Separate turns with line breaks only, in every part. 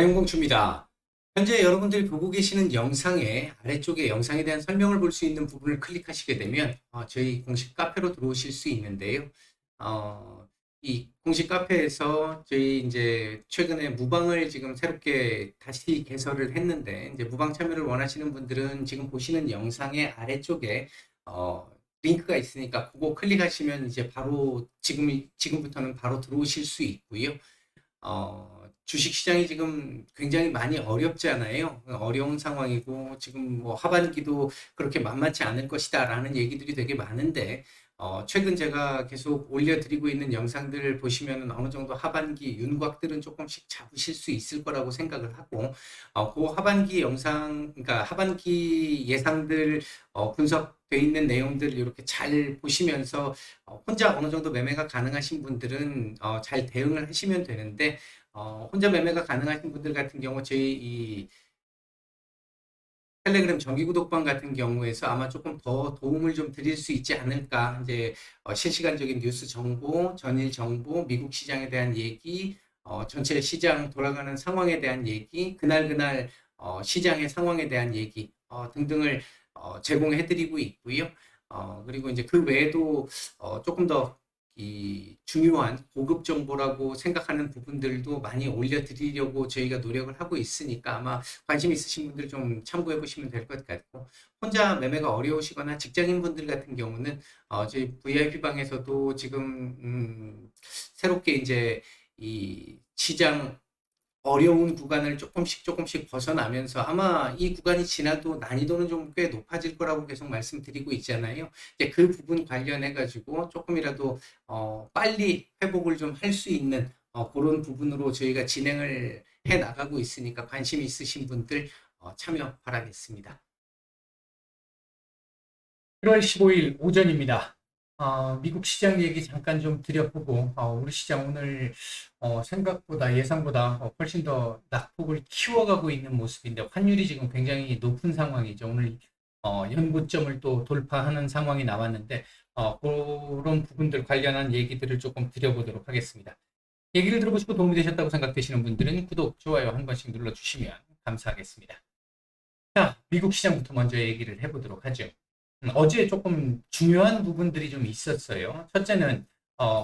활용공추입니다. 현재 여러분들이 보고 계시는 영상의 아래쪽에 영상에 대한 설명을 볼 수 있는 부분을 클릭하시게 되면 저희 공식 카페로 들어오실 수 있는데요. 이 공식 카페에서 저희 이제 최근에 무방을 지금 새롭게 다시 개설을 했는데, 이제 무방 참여를 원하시는 분들은 지금 보시는 영상의 아래쪽에 링크가 있으니까 그거 클릭하시면 이제 바로 지금부터는 바로 들어오실 수 있고요. 주식시장이 지금 굉장히 많이 어렵잖아요. 어려운 상황이고, 지금 뭐 하반기도 그렇게 만만치 않을 것이다 라는 얘기들이 되게 많은데, 최근 제가 계속 올려드리고 있는 영상들을 보시면 어느 정도 하반기 윤곽들은 조금씩 잡으실 수 있을 거라고 생각을 하고, 그 하반기 영상, 그러니까 하반기 예상들 분석돼 있는 내용들 이렇게 잘 보시면서 혼자 어느 정도 매매가 가능하신 분들은 잘 대응을 하시면 되는데, 혼자 매매가 가능하신 분들 같은 경우 저희 이 텔레그램 정기 구독방 같은 경우에서 아마 조금 더 도움을 좀 드릴 수 있지 않을까. 이제 실시간적인 뉴스 정보, 전일 정보, 미국 시장에 대한 얘기, 전체 시장 돌아가는 상황에 대한 얘기, 그날 시장의 상황에 대한 얘기 등등을 제공해 드리고 있고요. 그리고 이제 그 외에도 조금 더 이 중요한 고급 정보라고 생각하는 부분들도 많이 올려드리려고 저희가 노력을 하고 있으니까 아마 관심 있으신 분들 좀 참고해 보시면 될 것 같고, 혼자 매매가 어려우시거나 직장인 분들 같은 경우는 저희 VIP 방에서도 지금 새롭게 이제 이 시장 어려운 구간을 조금씩 벗어나면서 아마 이 구간이 지나도 난이도는 좀 꽤 높아질 거라고 계속 말씀드리고 있잖아요. 이제 그 부분 관련해 가지고 조금이라도 빨리 회복을 좀 할 수 있는 그런 부분으로 저희가 진행을 해 나가고 있으니까 관심 있으신 분들 참여 바라겠습니다.
1월 15일 오전입니다. 미국 시장 얘기 잠깐 좀 드려보고, 우리 시장 오늘 생각보다 예상보다 훨씬 더 낙폭을 키워가고 있는 모습인데, 환율이 지금 굉장히 높은 상황이죠. 오늘 연고점을 또 돌파하는 상황이 나왔는데, 그런 부분들 관련한 얘기들을 조금 드려보도록 하겠습니다. 얘기를 들어보시고 도움이 되셨다고 생각되시는 분들은 구독, 좋아요 한 번씩 눌러주시면 감사하겠습니다. 자, 미국 시장부터 먼저 얘기를 해보도록 하죠. 어제 조금 중요한 부분들이 좀 있었어요. 첫째는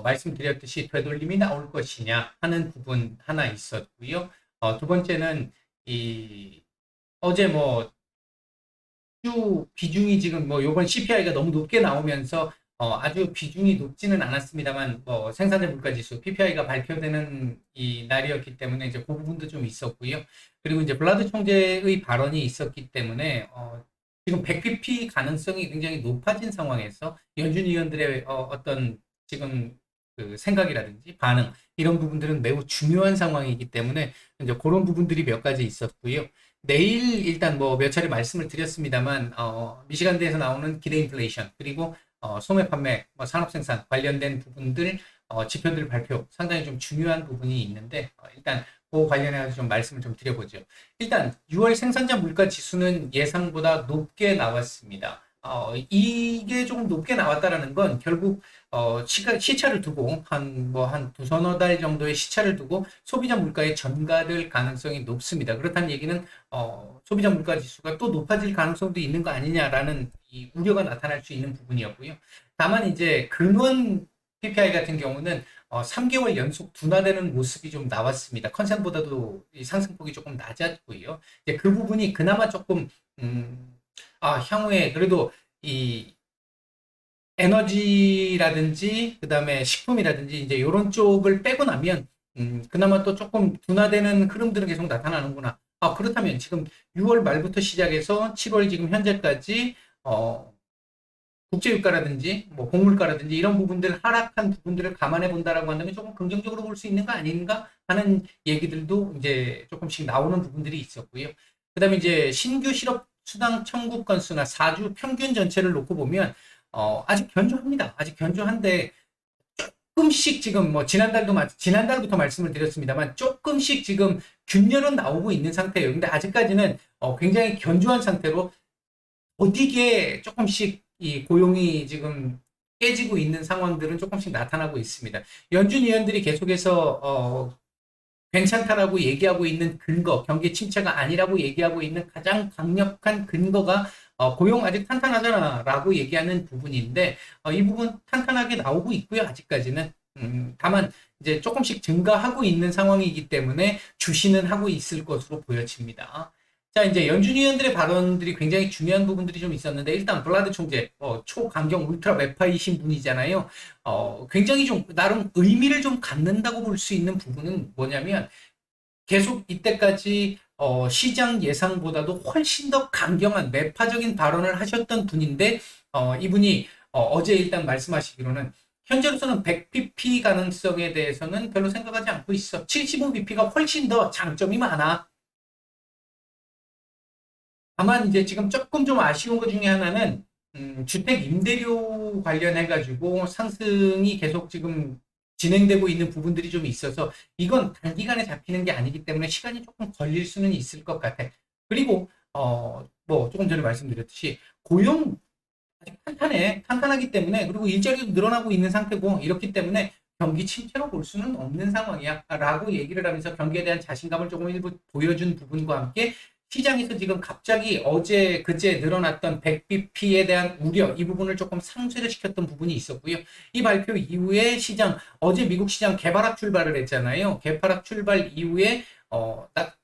말씀드렸듯이 되돌림이 나올 것이냐 하는 부분 하나 있었고요. 두 번째는 이 어제 뭐 주 비중이 지금 뭐 요번 CPI가 너무 높게 나오면서 아주 비중이 높지는 않았습니다만 뭐 생산자 물가 지수 PPI가 발표되는 이 날이었기 때문에 이제 그 부분도 좀 있었고요. 그리고 이제 블라드 총재의 발언이 있었기 때문에 지금 100bp 가능성이 굉장히 높아진 상황에서 연준 위원들의 어떤 지금 그 생각이라든지 반응 이런 부분들은 매우 중요한 상황이기 때문에 이제 그런 부분들이 몇 가지 있었고요. 내일 일단 뭐 몇 차례 말씀을 드렸습니다만 미시간대에서 나오는 기대 인플레이션 그리고 소매 판매, 뭐 산업 생산 관련된 부분들 지표들 발표 상당히 좀 중요한 부분이 있는데 일단 그 관련해서 좀 말씀을 좀 드려보죠. 일단 6월 생산자 물가 지수는 예상보다 높게 나왔습니다. 이게 조금 높게 나왔다라는 건 결국 시차를 두고 한 두서너 달 정도의 시차를 두고 소비자 물가에 전가될 가능성이 높습니다. 그렇다는 얘기는 소비자 물가 지수가 또 높아질 가능성도 있는 거 아니냐라는 이 우려가 나타날 수 있는 부분이었고요. 다만 이제 근원 PPI 같은 경우는 3개월 연속 둔화되는 모습이 좀 나왔습니다. 컨센보다도 상승폭이 조금 낮았고요. 이제 그 부분이 그나마 조금 향후에 그래도 이 에너지라든지 그다음에 식품이라든지 이제 이런 쪽을 빼고 나면 그나마 또 조금 둔화되는 흐름들은 계속 나타나는구나. 그렇다면 지금 6월 말부터 시작해서 7월 지금 현재까지 국제유가라든지 뭐 곡물가라든지 이런 부분들 하락한 부분들을 감안해 본다라고 한다면 조금 긍정적으로 볼 수 있는 거 아닌가 하는 얘기들도 이제 조금씩 나오는 부분들이 있었고요. 그다음에 이제 신규 실업 수당 청구 건수나 4주 평균 전체를 놓고 보면 아직 견조합니다. 아직 견조한데 조금씩 지금 뭐 지난달부터 말씀을 드렸습니다만 조금씩 지금 균열은 나오고 있는 상태예요. 근데 아직까지는 굉장히 견조한 상태로 어디게 조금씩 이 고용이 지금 깨지고 있는 상황들은 조금씩 나타나고 있습니다. 연준 위원들이 계속해서 괜찮다라고 얘기하고 있는 근거, 경기 침체가 아니라고 얘기하고 있는 가장 강력한 근거가 고용 아직 탄탄하잖아라고 얘기하는 부분인데 이 부분 탄탄하게 나오고 있고요. 아직까지는. 다만 이제 조금씩 증가하고 있는 상황이기 때문에 주시는 하고 있을 것으로 보여집니다. 자, 이제 연준 위원들의 발언들이 굉장히 중요한 부분들이 좀 있었는데 일단 블라드 총재 초강경 울트라 매파이신 분이잖아요. 굉장히 좀 나름 의미를 좀 갖는다고 볼 수 있는 부분은 뭐냐면 계속 이때까지 시장 예상보다도 훨씬 더 강경한 매파적인 발언을 하셨던 분인데 이분이 어제 일단 말씀하시기로는 현재로서는 100bp 가능성에 대해서는 별로 생각하지 않고 있어. 75bp가 훨씬 더 장점이 많아. 다만 이제 지금 조금 좀 아쉬운 것 중에 하나는 주택 임대료 관련해 가지고 상승이 계속 지금 진행되고 있는 부분들이 좀 있어서 이건 단기간에 잡히는 게 아니기 때문에 시간이 조금 걸릴 수는 있을 것 같아. 그리고 뭐 조금 전에 말씀드렸듯이 고용 아직 탄탄하기 때문에 그리고 일자리도 늘어나고 있는 상태고 이렇기 때문에 경기 침체로 볼 수는 없는 상황이야 라고 얘기를 하면서 경기에 대한 자신감을 조금 일부 보여준 부분과 함께 시장에서 지금 갑자기 어제 그제 늘어났던 100bp에 대한 우려 이 부분을 조금 상쇄를 시켰던 부분이 있었고요. 이 발표 이후에 시장 어제 미국 시장 개발학 출발을 했잖아요. 개발학 출발 이후에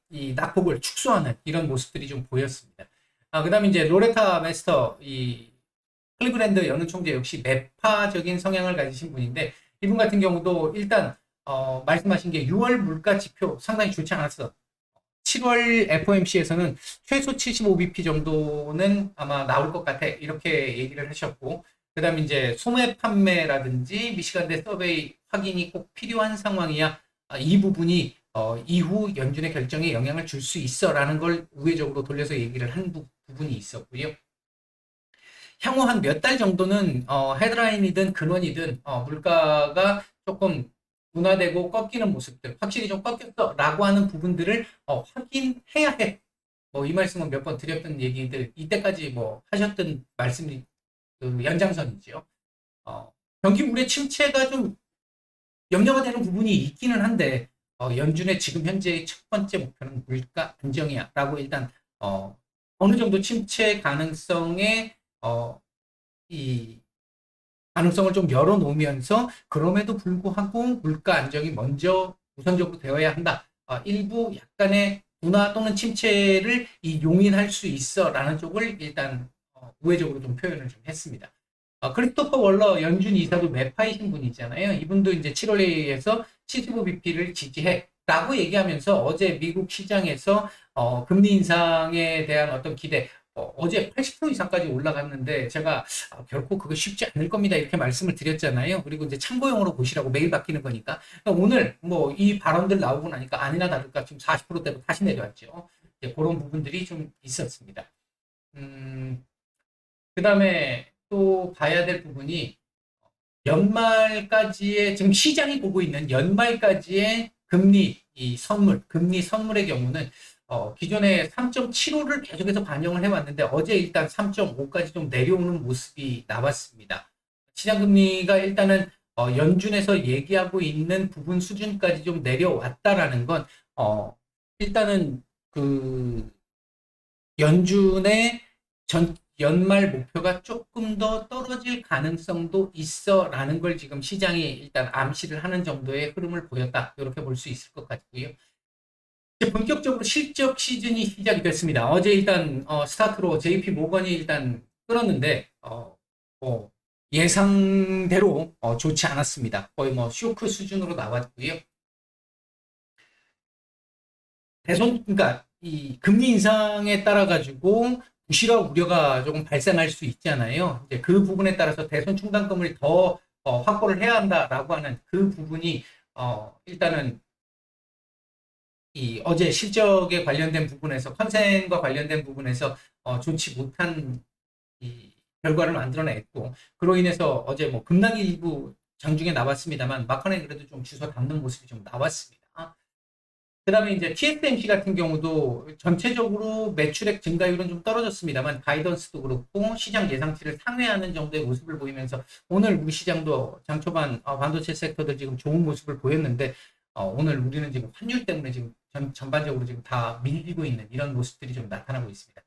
이 낙폭을 축소하는 이런 모습들이 좀 보였습니다. 그다음에 이제 로레타 메스터 이 클리브랜드 연은 총재 역시 매파적인 성향을 가지신 분인데 이분 같은 경우도 일단 말씀하신 게 6월 물가 지표 상당히 좋지 않았어. 7월 FOMC에서는 최소 75bp 정도는 아마 나올 것 같아. 이렇게 얘기를 하셨고, 그 다음에 이제 소매 판매라든지 미시간대 서베이 확인이 꼭 필요한 상황이야. 이 부분이 이후 연준의 결정에 영향을 줄 수 있어라는 걸 우회적으로 돌려서 얘기를 한 부분이 있었고요. 향후 한 몇 달 정도는 헤드라인이든 근원이든 물가가 조금 둔화되고 꺾이는 모습들, 확실히 좀 꺾였어라고 하는 부분들을 확인해야 해. 뭐 이 말씀은 몇 번 드렸던 얘기들 이때까지 뭐 하셨던 말씀이 그 연장선이죠. 경기 물의 침체가 좀 염려가 되는 부분이 있기는 한데 연준의 지금 현재의 첫 번째 목표는 물가 안정이야라고 일단 어느 정도 침체 가능성에 이 가능성을 좀 열어놓으면서 그럼에도 불구하고 물가 안정이 먼저 우선적으로 되어야 한다. 일부 약간의 둔화 또는 침체를 용인할 수 있어라는 쪽을 일단 우회적으로 좀 표현을 좀 했습니다. 크리스토퍼 월러 연준 이사도 매파이신 분이잖아요. 이분도 이제 7월 회의에서 75bp를 지지해. 라고 얘기하면서 어제 미국 시장에서 금리 인상에 대한 어떤 기대, 어제 80% 이상까지 올라갔는데 제가 결코 그거 쉽지 않을 겁니다. 이렇게 말씀을 드렸잖아요. 그리고 이제 참고용으로 보시라고 매일 바뀌는 거니까. 그러니까 오늘 뭐 이 발언들 나오고 나니까 아니나 다를까 지금 40%대로 다시 내려왔죠. 이제 그런 부분들이 좀 있었습니다. 그 다음에 또 봐야 될 부분이 연말까지의 지금 시장이 보고 있는 연말까지의 금리 선물의 경우는 기존에 3.75를 계속해서 반영을 해왔는데 어제 일단 3.5까지 좀 내려오는 모습이 나왔습니다. 시장금리가 일단은 연준에서 얘기하고 있는 부분 수준까지 좀 내려왔다라는 건 일단은 그 연준의 연말 목표가 조금 더 떨어질 가능성도 있어라는 걸 지금 시장이 일단 암시를 하는 정도의 흐름을 보였다. 이렇게 볼 수 있을 것 같고요. 본격적으로 실적 시즌이 시작이 됐습니다. 어제 일단 스타트로 JP 모건이 일단 끌었는데 예상대로 좋지 않았습니다. 거의 뭐 쇼크 수준으로 나왔고요. 그러니까 이 금리 인상에 따라 가지고 부실화 우려가 조금 발생할 수 있잖아요. 이제 그 부분에 따라서 대손 충당금을 더 확보를 해야 한다라고 하는 그 부분이 일단은 이 어제 실적에 관련된 부분에서 컨센과 관련된 부분에서 좋지 못한 이 결과를 만들어냈고 그로 인해서 어제 뭐 급락이 일부 장중에 나왔습니다만 막판에 그래도 좀 주워 담는 모습이 좀 나왔습니다. 그 다음에 이제 TSMC 같은 경우도 전체적으로 매출액 증가율은 좀 떨어졌습니다만 가이던스도 그렇고 시장 예상치를 상회하는 정도의 모습을 보이면서 오늘 우리 시장도 장 초반 반도체 섹터들 지금 좋은 모습을 보였는데 오늘 우리는 지금 환율 때문에 지금 전반적으로 지금 다 밀리고 있는 이런 모습들이 좀 나타나고 있습니다.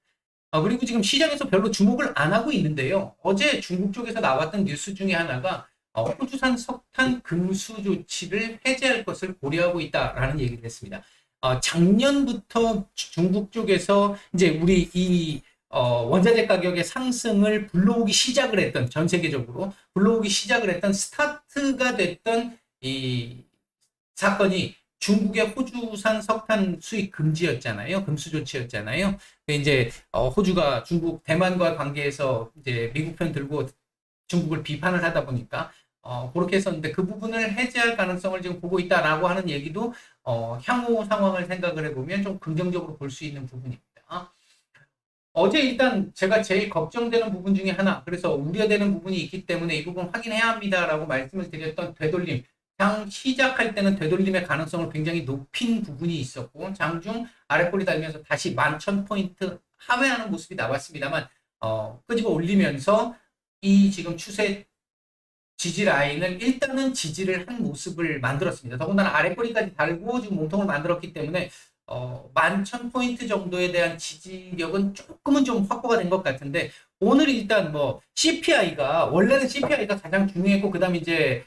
그리고 지금 시장에서 별로 주목을 안 하고 있는데요. 어제 중국 쪽에서 나왔던 뉴스 중에 하나가 호주산 석탄 금수 조치를 해제할 것을 고려하고 있다라는 얘기를 했습니다. 작년부터 중국 쪽에서 이제 우리 이 원자재 가격의 상승을 불러오기 시작을 했던, 전 세계적으로 불러오기 시작을 했던 스타트가 됐던 이 사건이 중국의 호주산 석탄 수입 금지였잖아요. 금수 조치였잖아요. 근데 이제 호주가 중국 대만과 관계에서 이제 미국 편 들고 중국을 비판을 하다 보니까 그렇게 했었는데, 그 부분을 해제할 가능성을 지금 보고 있다라고 하는 얘기도 향후 상황을 생각을 해보면 좀 긍정적으로 볼 수 있는 부분입니다. 어제 일단 제가 제일 걱정되는 부분 중에 하나, 그래서 우려되는 부분이 있기 때문에 이 부분 확인해야 합니다라고 말씀을 드렸던 되돌림. 장 시작할 때는 되돌림의 가능성을 굉장히 높인 부분이 있었고, 장중 아랫골이 달면서 다시 11,000포인트 하회하는 모습이 나왔습니다만, 끄집어 올리면서 이 지금 추세 지지 라인을 일단은 지지를 한 모습을 만들었습니다. 더군다나 아랫꼬리까지 달고 지금 몸통을 만들었기 때문에 11,000포인트 정도에 대한 지지력은 조금은 좀 확보가 된 것 같은데, 오늘 일단 뭐 CPI가, 원래는 CPI가 가장 중요했고, 그 다음에 이제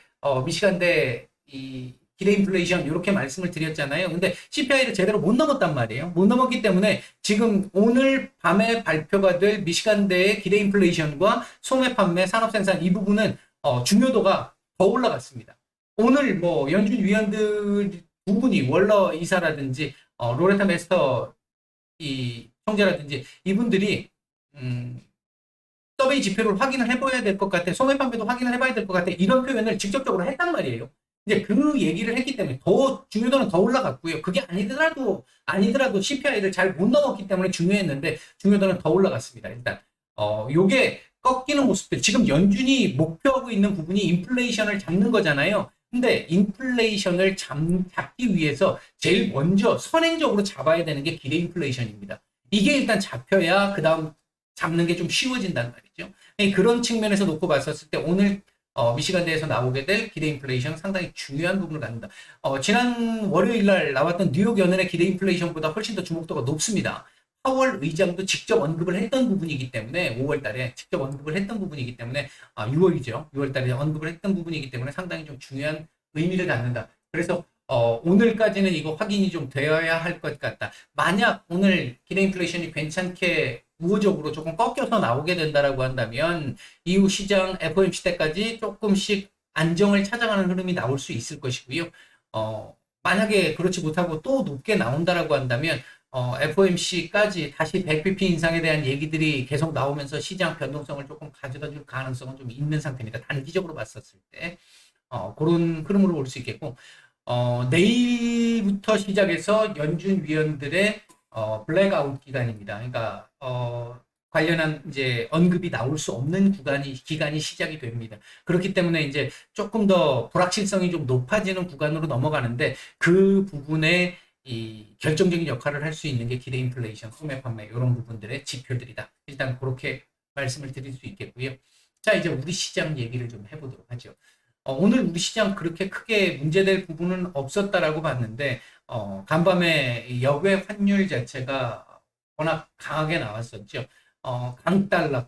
미시간대 이 기대 인플레이션 이렇게 말씀을 드렸잖아요. 근데 CPI를 제대로 못 넘었단 말이에요. 못 넘었기 때문에 지금 오늘 밤에 발표가 될 미시간대의 기대 인플레이션과 소매 판매, 산업 생산 이 부분은 중요도가 더 올라갔습니다. 오늘 뭐 연준 위원들 두 분이, 월러 이사라든지 로레타 메스터 이 총재라든지 이분들이 서베이 지표를 확인을 해봐야 될 것 같아, 소매 판매도 확인을 해봐야 될 것 같아, 이런 표현을 직접적으로 했단 말이에요. 이제 그 얘기를 했기 때문에 더 중요도는 더 올라갔고요. 그게 아니더라도 CPI를 잘 못 넘었기 때문에 중요했는데, 중요도는 더 올라갔습니다. 일단 요게 꺾이는 모습들, 지금 연준이 목표하고 있는 부분이 인플레이션을 잡는 거잖아요. 근데 인플레이션을 잡기 위해서 제일 먼저 선행적으로 잡아야 되는 게 기대 인플레이션입니다. 이게 일단 잡혀야 그 다음 잡는 게 좀 쉬워진단 말이죠. 그런 측면에서 놓고 봤었을 때 오늘 미시간대에서 나오게 될 기대 인플레이션 상당히 중요한 부분을 갖는다. 지난 월요일 날 나왔던 뉴욕 연은의 기대 인플레이션보다 훨씬 더 주목도가 높습니다. 파월 의장도 직접 언급을 했던 부분이기 때문에, 5월 달에 직접 언급을 했던 부분이기 때문에, 6월이죠. 6월 달에 언급을 했던 부분이기 때문에 상당히 좀 중요한 의미를 갖는다. 그래서 오늘까지는 이거 확인이 좀 되어야 할 것 같다. 만약 오늘 기대 인플레이션이 괜찮게 우호적으로 조금 꺾여서 나오게 된다라고 한다면, 이후 시장 FOMC 때까지 조금씩 안정을 찾아가는 흐름이 나올 수 있을 것이고요. 만약에 그렇지 못하고 또 높게 나온다라고 한다면, FOMC까지 다시 100bp 인상에 대한 얘기들이 계속 나오면서 시장 변동성을 조금 가져다 줄 가능성은 좀 있는 상태입니다. 단기적으로 봤었을 때. 그런 흐름으로 올 수 있겠고, 내일부터 시작해서 연준 위원들의 블랙아웃 기간입니다. 그러니까 관련한 이제 언급이 나올 수 없는 기간이 시작이 됩니다. 그렇기 때문에 이제 조금 더 불확실성이 좀 높아지는 구간으로 넘어가는데, 그 부분에 이 결정적인 역할을 할 수 있는 게 기대 인플레이션, 소매 판매 이런 부분들의 지표들이다. 일단 그렇게 말씀을 드릴 수 있겠고요. 자, 이제 우리 시장 얘기를 좀 해보도록 하죠. 오늘 우리 시장 그렇게 크게 문제될 부분은 없었다라고 봤는데, 간밤에 역외 환율 자체가 워낙 강하게 나왔었죠. 강달러,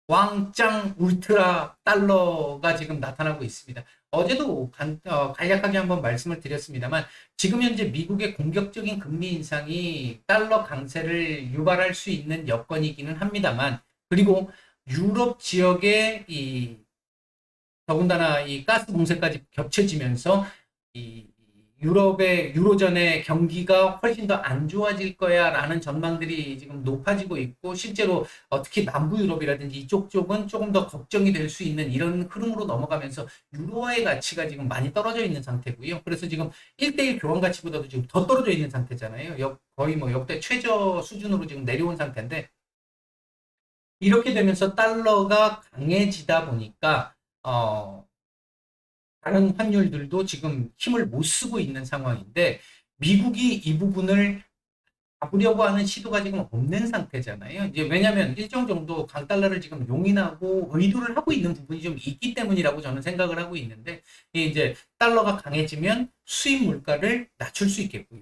왕짱 울트라 달러가 지금 나타나고 있습니다. 어제도 간략하게 한번 말씀을 드렸습니다만, 지금 현재 미국의 공격적인 금리 인상이 달러 강세를 유발할 수 있는 여건이기는 합니다만, 그리고 유럽 지역의 더군다나 이 가스 봉쇄까지 겹쳐지면서 이 유럽의 유로존의 경기가 훨씬 더 안 좋아질 거야라는 전망들이 지금 높아지고 있고, 실제로 특히 남부 유럽이라든지 이쪽 쪽은 조금 더 걱정이 될 수 있는 이런 흐름으로 넘어가면서 유로화의 가치가 지금 많이 떨어져 있는 상태고요. 그래서 지금 1대1 교환 가치보다도 지금 더 떨어져 있는 상태잖아요. 거의 뭐 역대 최저 수준으로 지금 내려온 상태인데, 이렇게 되면서 달러가 강해지다 보니까 다른 환율들도 지금 힘을 못 쓰고 있는 상황인데, 미국이 이 부분을 잡으려고 하는 시도가 지금 없는 상태잖아요. 이제 왜냐하면 일정 정도 강달러를 지금 용인하고 의도를 하고 있는 부분이 좀 있기 때문이라고 저는 생각을 하고 있는데, 이제 달러가 강해지면 수입 물가를 낮출 수 있겠고요.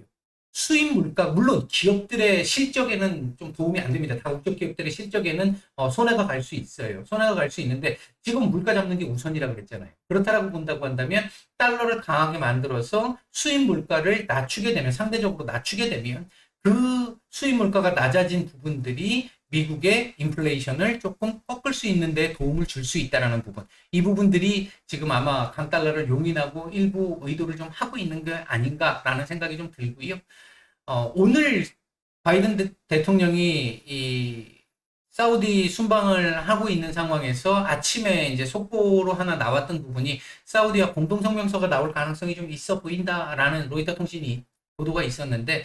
수입 물가, 물론 기업들의 실적에는 좀 도움이 안 됩니다. 다국적 기업들의 실적에는 손해가 갈 수 있어요. 손해가 갈 수 있는데 지금 물가 잡는 게 우선이라고 그랬잖아요. 그렇다라고 본다고 한다면 달러를 강하게 만들어서 수입 물가를 낮추게 되면, 상대적으로 낮추게 되면 그 수입 물가가 낮아진 부분들이 미국의 인플레이션을 조금 꺾을 수 있는데 도움을 줄 수 있다는 부분. 이 부분들이 지금 아마 강달러를 용인하고 일부 의도를 좀 하고 있는 게 아닌가라는 생각이 좀 들고요. 오늘 바이든 대통령이 이 사우디 순방을 하고 있는 상황에서 아침에 이제 속보로 하나 나왔던 부분이 사우디와 공동성명서가 나올 가능성이 좀 있어 보인다라는 로이터 통신이 보도가 있었는데,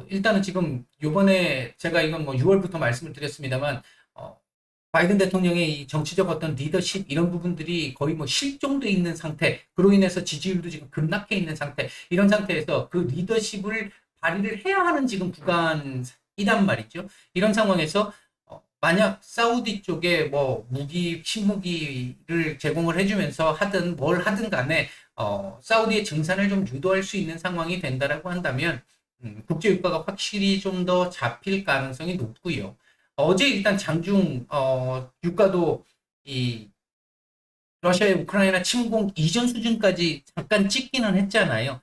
일단은 지금 요번에 제가 이건 뭐 6월부터 말씀을 드렸습니다만, 바이든 대통령의 이 정치적 어떤 리더십 이런 부분들이 거의 뭐 실종돼 있는 상태, 그로 인해서 지지율도 지금 급락해 있는 상태, 이런 상태에서 그 리더십을 발휘를 해야 하는 지금 구간이란 말이죠. 이런 상황에서 만약 사우디 쪽에 뭐 무기, 신무기를 제공을 해주면서 하든 뭘 하든 간에 사우디의 증산을 좀 유도할 수 있는 상황이 된다라고 한다면 국제 유가가 확실히 좀 더 잡힐 가능성이 높고요. 어제 일단 장중 유가도 이 러시아의 우크라이나 침공 이전 수준까지 잠깐 찍기는 했잖아요.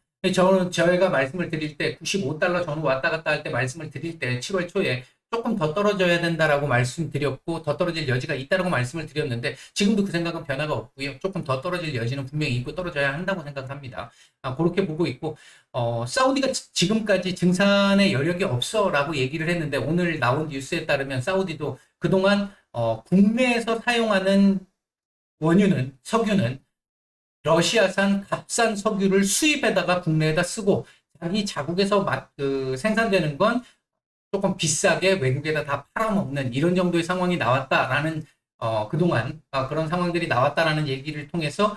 저희가 말씀을 드릴 때 95달러 전후 왔다 갔다 할 때 말씀을 드릴 때 7월 초에 조금 더 떨어져야 된다라고 말씀드렸고, 더 떨어질 여지가 있다라고 말씀을 드렸는데 지금도 그 생각은 변화가 없고요. 조금 더 떨어질 여지는 분명히 있고 떨어져야 한다고 생각합니다. 그렇게 보고 있고, 사우디가 지금까지 증산의 여력이 없어라고 얘기를 했는데, 오늘 나온 뉴스에 따르면 사우디도 그동안 국내에서 사용하는 석유는 러시아산 값싼 석유를 수입해다가 국내에다 쓰고, 자기 자국에서 생산되는 건 조금 비싸게 외국에다 다 팔아먹는 이런 정도의 상황이 나왔다라는, 그동안 그런 상황들이 나왔다라는 얘기를 통해서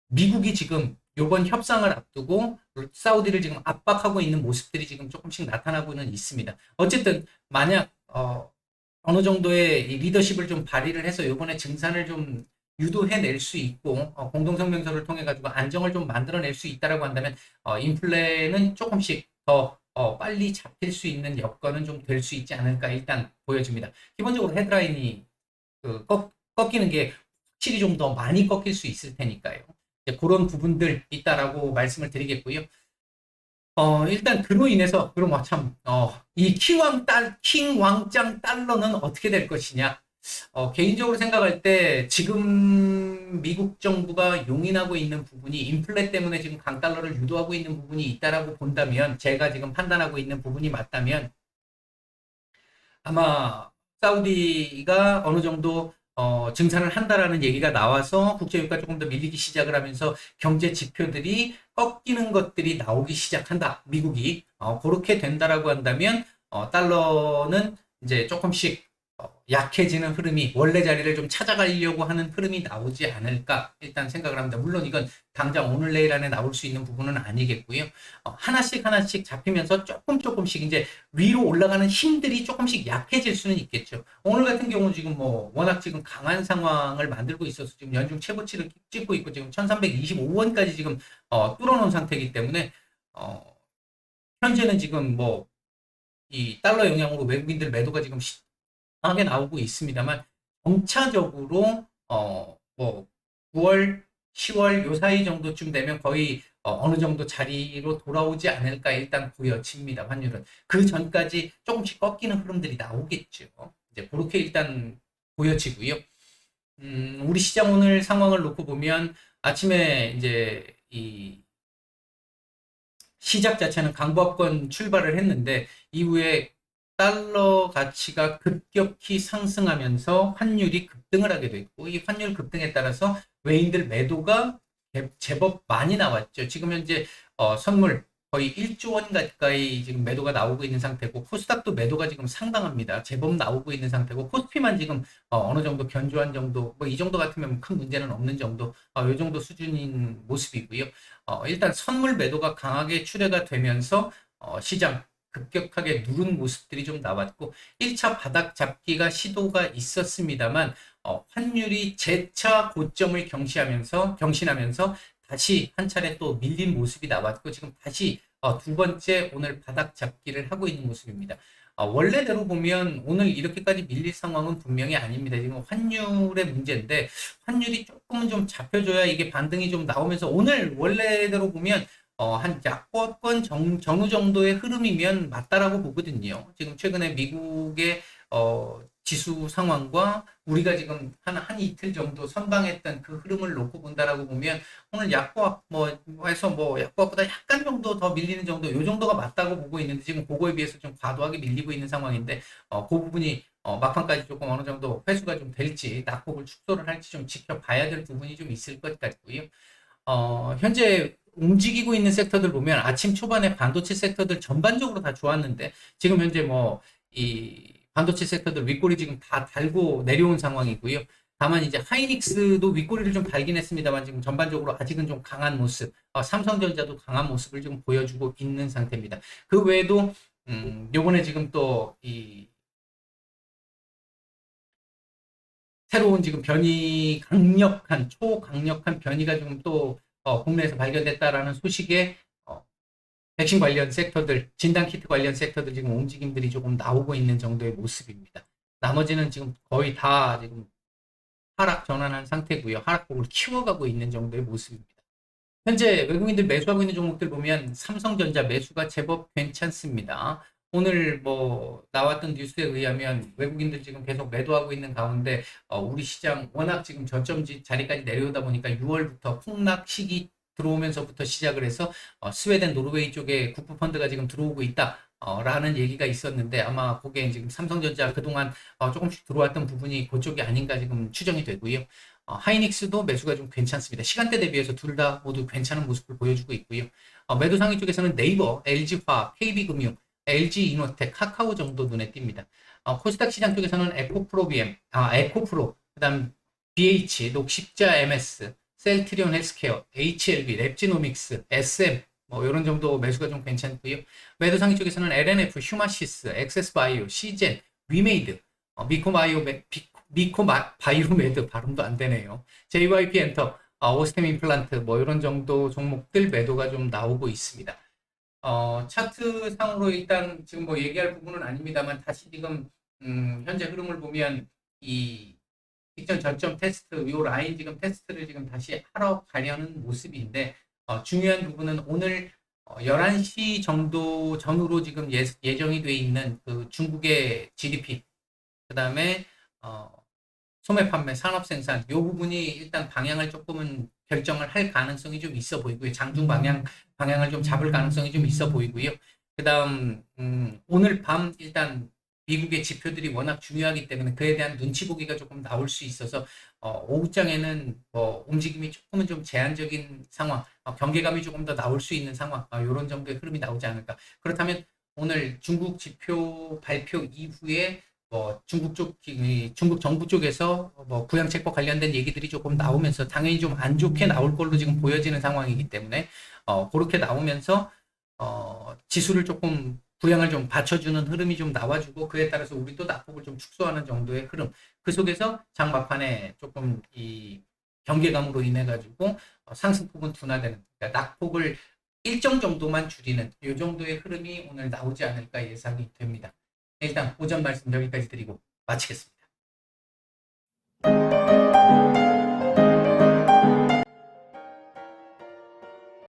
미국이 지금 요번 협상을 앞두고 사우디를 지금 압박하고 있는 모습들이 지금 조금씩 나타나고는 있습니다. 어쨌든 만약 어느 정도의 리더십을 좀 발휘를 해서 요번에 증산을 좀 유도해낼 수 있고, 공동성명서를 통해 가지고 안정을 좀 만들어낼 수 있다라고 한다면 인플레는 조금씩 더 빨리 잡힐 수 있는 여건은 좀 될 수 있지 않을까 일단 보여집니다. 기본적으로 헤드라인이 꺾이는 게 확실히 좀 더 많이 꺾일 수 있을 테니까요. 그런 부분들 있다라고 말씀을 드리겠고요. 일단 그로 인해서 그럼 이 킹왕짱 달러는 어떻게 될 것이냐? 개인적으로 생각할 때 지금 미국 정부가 용인하고 있는 부분이 인플레 때문에 지금 강달러를 유도하고 있는 부분이 있다라고 본다면, 제가 지금 판단하고 있는 부분이 맞다면 아마 사우디가 어느 정도 증산을 한다라는 얘기가 나와서 국제유가 조금 더 밀리기 시작을 하면서 경제 지표들이 꺾이는 것들이 나오기 시작한다. 미국이 그렇게 된다라고 한다면 달러는 이제 조금씩 약해지는 흐름이, 원래 자리를 좀 찾아가려고 하는 흐름이 나오지 않을까 일단 생각을 합니다. 물론 이건 당장 오늘 내일 안에 나올 수 있는 부분은 아니겠고요. 하나씩 잡히면서 조금씩 이제 위로 올라가는 힘들이 조금씩 약해질 수는 있겠죠. 오늘 같은 경우 지금 뭐 워낙 지금 강한 상황을 만들고 있어서 지금 연중 최고치를 찍고 있고 지금 1325원까지 지금 뚫어놓은 상태이기 때문에 현재는 지금 뭐 이 달러 영향으로 외국인들 매도가 지금 하게 나오고 있습니다만, 점차적으로 뭐 9월, 10월 요 사이 정도쯤 되면 거의 어느 정도 자리로 돌아오지 않을까 일단 보여집니다. 환율은 그 전까지 조금씩 꺾이는 흐름들이 나오겠죠. 이제 그렇게 일단 보여지고요. 우리 시장 오늘 상황을 놓고 보면 아침에 이제 이 시작 자체는 강보합권 출발을 했는데 이후에 달러 가치가 급격히 상승하면서 환율이 급등을 하게 됐고, 이 환율 급등에 따라서 외인들 매도가 제법 많이 나왔죠. 지금 현재 선물 거의 1조 원 가까이 지금 매도가 나오고 있는 상태고, 코스닥도 매도가 지금 상당합니다. 제법 나오고 있는 상태고, 코스피만 지금 어느 정도 견조한 정도, 뭐 이 정도 같으면 큰 문제는 없는 정도, 이 정도 수준인 모습이고요. 일단 선물 매도가 강하게 출회가 되면서 시장 급격하게 누른 모습들이 좀 나왔고 1차 바닥 잡기가 시도가 있었습니다만 환율이 재차 고점을 경신하면서 다시 한 차례 또 밀린 모습이 나왔고 지금 다시 두 번째 오늘 바닥 잡기를 하고 있는 모습입니다. 원래대로 보면 오늘 이렇게까지 밀릴 상황은 분명히 아닙니다. 지금 환율의 문제인데 환율이 조금은 좀 잡혀줘야 이게 반등이 좀 나오면서 오늘 원래대로 보면 한 약보권 전후 정도의 흐름이면 맞다라고 보거든요. 지금 최근에 미국의 지수 상황과 우리가 지금 한 이틀 정도 선방했던 그 흐름을 놓고 본다라고 보면 오늘 약보합 해서 약보합보다 약간 정도 더 밀리는 정도 요 정도가 맞다고 보고 있는데 지금 그거에 비해서 좀 과도하게 밀리고 있는 상황인데 그 부분이 막판까지 조금 어느 정도 회수가 좀 될지 낙폭을 축소를 할지 좀 지켜봐야 될 부분이 좀 있을 것 같고요. 현재 움직이고 있는 섹터들 보면 아침 초반에 반도체 섹터들 전반적으로 다 좋았는데 지금 현재 이 반도체 섹터들 윗꼬리 지금 다 달고 내려온 상황이고요. 다만 이제 하이닉스도 윗꼬리를 좀 달긴 했습니다만 지금 전반적으로 아직은 좀 강한 모습, 삼성전자도 강한 모습을 지금 보여주고 있는 상태입니다. 그 외에도 요번에 지금 또 이 새로운 지금 초강력한 변이가 지금 또 국내에서 발견됐다라는 소식에 백신 관련 섹터들, 진단키트 관련 섹터들 지금 움직임들이 조금 나오고 있는 정도의 모습입니다. 나머지는 지금 거의 다 지금 하락 전환한 상태고요. 하락폭을 키워가고 있는 정도의 모습입니다. 현재 외국인들 매수하고 있는 종목들 보면 삼성전자 매수가 제법 괜찮습니다. 오늘 나왔던 뉴스에 의하면 외국인들 지금 계속 매도하고 있는 가운데 우리 시장 워낙 지금 저점 자리까지 내려오다 보니까 6월부터 폭락 시기 들어오면서부터 시작을 해서 스웨덴, 노르웨이 쪽에 국부 펀드가 지금 들어오고 있다. 라는 얘기가 있었는데 아마 그게 지금 삼성전자 그동안 조금씩 들어왔던 부분이 그쪽이 아닌가 지금 추정이 되고요. 하이닉스도 매수가 좀 괜찮습니다. 시간대 대비해서 둘 다 모두 괜찮은 모습을 보여주고 있고요. 매도 상위 쪽에서는 네이버, LG화학, KB금융, LG이노텍, 카카오 정도 눈에 띕니다. 코스닥 시장 쪽에서는 에코프로, 그다음 BH, 녹십자 MS, 셀트리온 헬스케어, HLB, 랩지노믹스, SM 이런 정도 매수가 좀 괜찮고요. 매도 상위 쪽에서는 LNF, 휴마시스, 엑세스바이오, 시젠, 위메이드, 미코바이오메드 발음도 안 되네요. JYP 엔터, 오스템 임플란트 이런 정도 종목들 매도가 좀 나오고 있습니다. 차트 상으로 일단 지금 얘기할 부분은 아닙니다만 다시 지금 현재 흐름을 보면 이 직전 저점 테스트, 요 라인 지금 테스트를 지금 다시 하러 가려는 모습인데 중요한 부분은 오늘 11시 정도 전후로 지금 예정이 돼 있는 그 중국의 GDP, 그 다음에 소매 판매, 산업 생산 요 부분이 일단 방향을 조금은 결정을 할 가능성이 좀 있어 보이고요. 장중 방향을 좀 잡을 가능성이 좀 있어 보이고요. 그 다음 오늘 밤 일단 미국의 지표들이 워낙 중요하기 때문에 그에 대한 눈치 보기가 조금 나올 수 있어서 오후장에는 움직임이 조금은 좀 제한적인 상황, 경계감이 조금 더 나올 수 있는 상황, 이런 정도의 흐름이 나오지 않을까. 그렇다면 오늘 중국 지표 발표 이후에 중국 정부 쪽에서 부양책과 관련된 얘기들이 조금 나오면서 당연히 좀 안 좋게 나올 걸로 지금 보여지는 상황이기 때문에 그렇게 나오면서 지수를 조금 부양을 좀 받쳐주는 흐름이 좀 나와주고 그에 따라서 우리도 낙폭을 좀 축소하는 정도의 흐름, 그 속에서 장 막판에 조금 이 경계감으로 인해 가지고 상승폭은 둔화되는, 그러니까 낙폭을 일정 정도만 줄이는 이 정도의 흐름이 오늘 나오지 않을까 예상이 됩니다. 일단 오전 말씀 여기까지 드리고 마치겠습니다.